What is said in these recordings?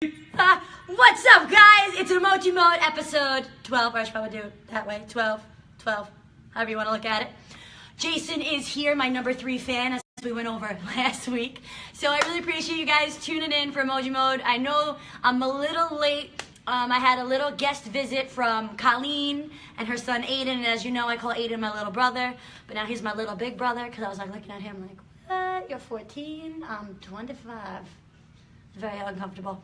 What's up, guys? It's Emoji Mode episode 12, or I should probably do it that way. 12, however you want to look at it. Jason is here, my number 3 fan, as we went over last week. So I really appreciate you guys tuning in for Emoji Mode. I know I'm a little late. I had a little guest visit from Colleen and her son Aiden, and as you know, I call Aiden my little brother, but now he's my little big brother, because I was like looking at him like, what? You're 14? I'm 25. Very uncomfortable.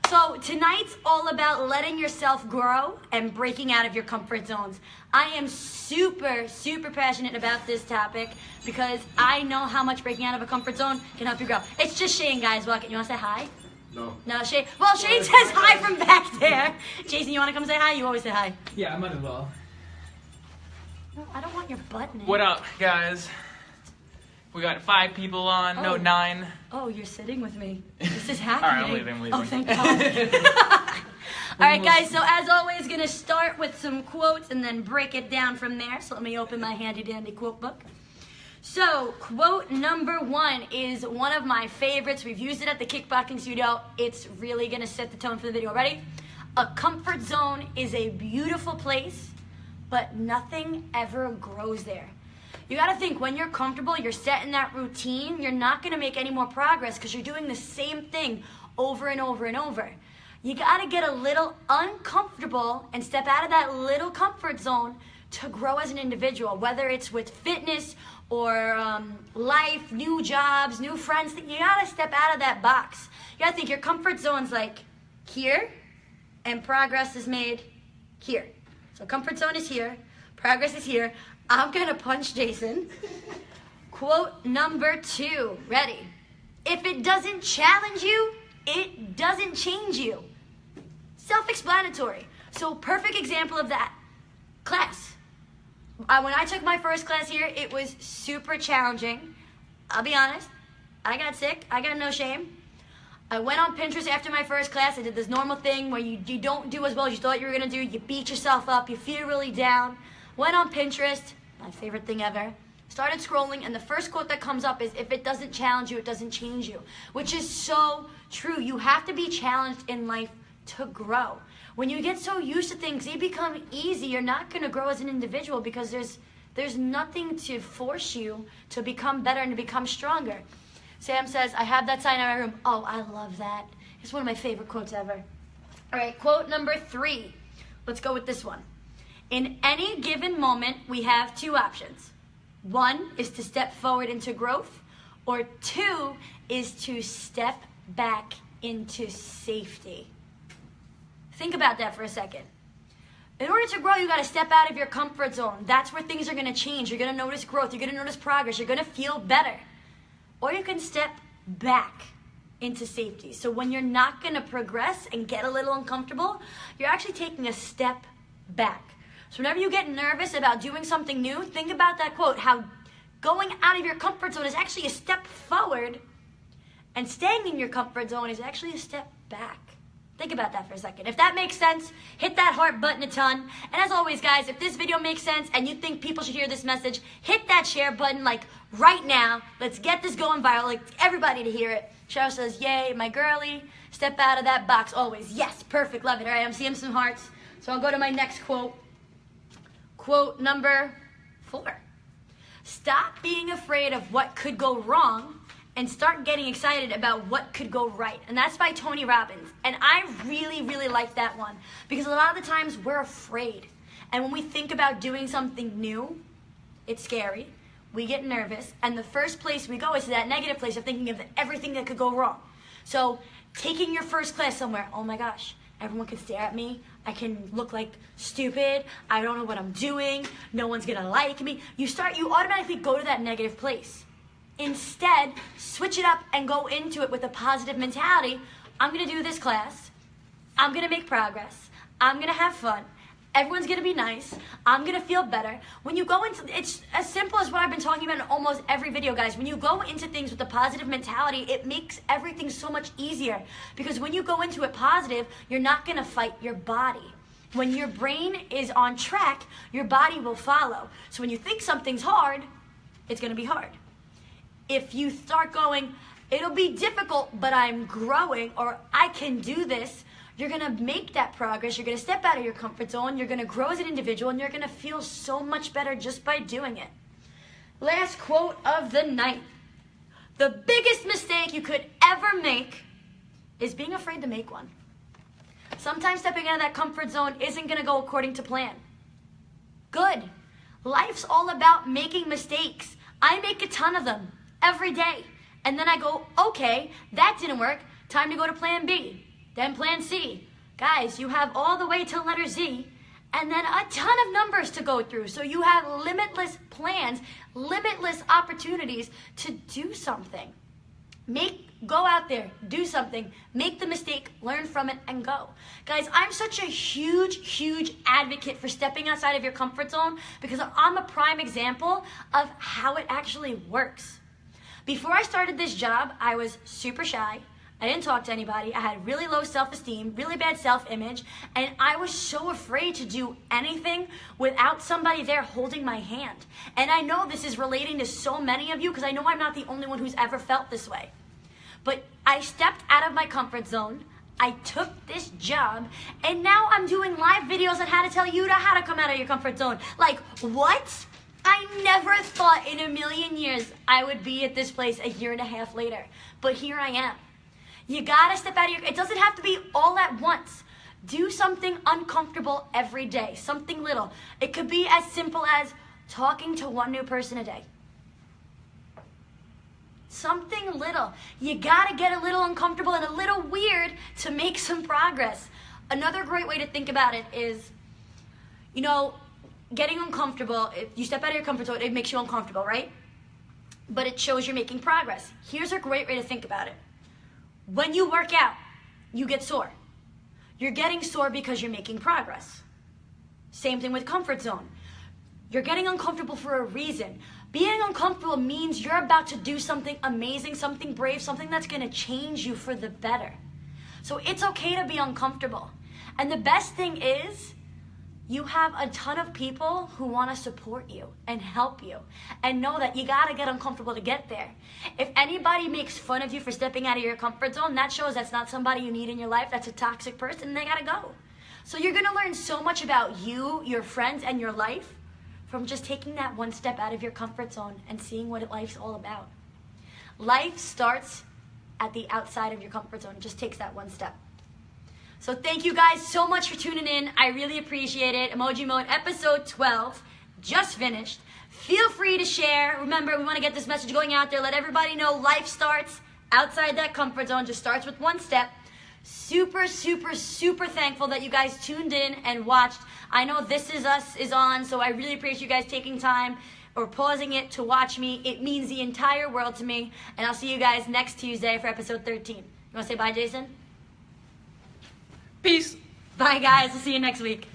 So tonight's all about letting yourself grow and breaking out of your comfort zones. I am super passionate about this topic because I know how much breaking out of a comfort zone can help you grow. It's just Shane, guys. You want to say hi? No. No, Shane. Well, Shane says hi from back there. Jason, you want to come say hi? You always say hi. Yeah, I might as well. No, I don't want your butt in it. What up, guys? We got 5 people on, no 9. Oh, you're sitting with me. This is happening. All right, I'm leaving. Oh, thank God. All right, guys, so as always, going to start with some quotes and then break it down from there. So let me open my handy-dandy quote book. So, quote number 1 is one of my favorites. We've used it at the kickboxing studio. It's really going to set the tone for the video. Ready? A comfort zone is a beautiful place, but nothing ever grows there. You got to think, when you're comfortable, you're set in that routine, you're not going to make any more progress because you're doing the same thing over and over and over. You got to get a little uncomfortable and step out of that little comfort zone to grow as an individual, whether it's with fitness or life, new jobs, new friends. You got to step out of that box. You got to think your comfort zone's like here, and progress is made here. So comfort zone is here, progress is here. I'm going to punch Jason. Quote number 2. Ready? If it doesn't challenge you, it doesn't change you. Self-explanatory. So perfect example of that. Class. When I took my first class here, it was super challenging. I'll be honest. I got sick. I got no shame. I went on Pinterest after my first class. I did this normal thing where you don't do as well as you thought you were going to do. You beat yourself up. You feel really down. Went on Pinterest. My favorite thing ever. Started scrolling, and the first quote that comes up is, if it doesn't challenge you, it doesn't change you. Which is so true. You have to be challenged in life to grow. When you get so used to things, they become easy. You're not going to grow as an individual because there's nothing to force you to become better and to become stronger. Sam says, I have that sign in my room. Oh, I love that. It's one of my favorite quotes ever. All right, quote number 3. Let's go with this one. In any given moment, we have 2 options. 1 is to step forward into growth, or 2 is to step back into safety. Think about that for a second. In order to grow, you got to step out of your comfort zone. That's where things are going to change. You're going to notice growth. You're going to notice progress. You're going to feel better. Or you can step back into safety. So when you're not going to progress and get a little uncomfortable, you're actually taking a step back. So whenever you get nervous about doing something new, think about that quote, how going out of your comfort zone is actually a step forward, and staying in your comfort zone is actually a step back. Think about that for a second. If that makes sense, hit that heart button a ton. And as always, guys, if this video makes sense and you think people should hear this message, hit that share button like right now. Let's get this going viral, like everybody to hear it. Cheryl says, yay, my girly, step out of that box always. Yes, perfect, love it. All right, I'm seeing some hearts. So I'll go to my next quote. Quote number 4. Stop being afraid of what could go wrong and start getting excited about what could go right. And that's by Tony Robbins. And I really like that one, because a lot of the times we're afraid. And when we think about doing something new, it's scary. We get nervous. And the first place we go is to that negative place of thinking of everything that could go wrong. So taking your first class somewhere, oh my gosh, everyone can stare at me. I can look like stupid. I don't know what I'm doing. No one's gonna like me. You automatically go to that negative place. Instead, switch it up and go into it with a positive mentality. I'm gonna do this class. I'm gonna make progress. I'm gonna have fun. Everyone's gonna be nice. I'm gonna feel better. When you go into, it's as simple as what I've been talking about in almost every video, guys. When you go into things with a positive mentality, it makes everything so much easier. Because when you go into it positive, you're not gonna fight your body. When your brain is on track, your body will follow. So when you think something's hard, it's gonna be hard. If you start going, It'll be difficult, but I'm growing, or I can do this. You're going to make that progress. You're going to step out of your comfort zone. You're going to grow as an individual, and you're going to feel so much better just by doing it. Last quote of the night. The biggest mistake you could ever make is being afraid to make one. Sometimes stepping out of that comfort zone isn't going to go according to plan. Good. Life's all about making mistakes. I make a ton of them every day. And then I go, okay, that didn't work. Time to go to plan B. Then plan C. Guys, you have all the way to letter Z, and then a ton of numbers to go through. So you have limitless plans, limitless opportunities to do something. Go out there, do something, make the mistake, learn from it, and go. Guys, I'm such a huge advocate for stepping outside of your comfort zone because I'm a prime example of how it actually works. Before I started this job, I was super shy. I didn't talk to anybody. I had really low self-esteem, really bad self-image, and I was so afraid to do anything without somebody there holding my hand. And I know this is relating to so many of you because I know I'm not the only one who's ever felt this way. But I stepped out of my comfort zone. I took this job, and now I'm doing live videos on how to tell you how to come out of your comfort zone. Like, what? I never thought in a million years I would be at this place a year and a half later. But here I am. You gotta step out of it doesn't have to be all at once. Do something uncomfortable every day, something little. It could be as simple as talking to one new person a day. Something little. You gotta get a little uncomfortable and a little weird to make some progress. Another great way to think about it is, getting uncomfortable. If you step out of your comfort zone, it makes you uncomfortable, right? But it shows you're making progress. Here's a great way to think about it. When you work out, you get sore. You're getting sore because you're making progress. Same thing with comfort zone. You're getting uncomfortable for a reason. Being uncomfortable means you're about to do something amazing, something brave, something that's going to change you for the better. So it's okay to be uncomfortable. And the best thing is, you have a ton of people who want to support you and help you. And know that you got to get uncomfortable to get there. If anybody makes fun of you for stepping out of your comfort zone, that shows that's not somebody you need in your life. That's a toxic person, and they got to go. So you're going to learn so much about you, your friends, and your life from just taking that one step out of your comfort zone and seeing what life's all about. Life starts at the outside of your comfort zone. It just takes that one step. So thank you guys so much for tuning in. I really appreciate it. Emoji Mode episode 12 just finished. Feel free to share. Remember, we want to get this message going out there. Let everybody know life starts outside that comfort zone. Just starts with one step. Super thankful that you guys tuned in and watched. I know This Is Us is on, so I really appreciate you guys taking time or pausing it to watch me. It means the entire world to me. And I'll see you guys next Tuesday for episode 13. You want to say bye, Jason? Peace. Bye, guys. We'll see you next week.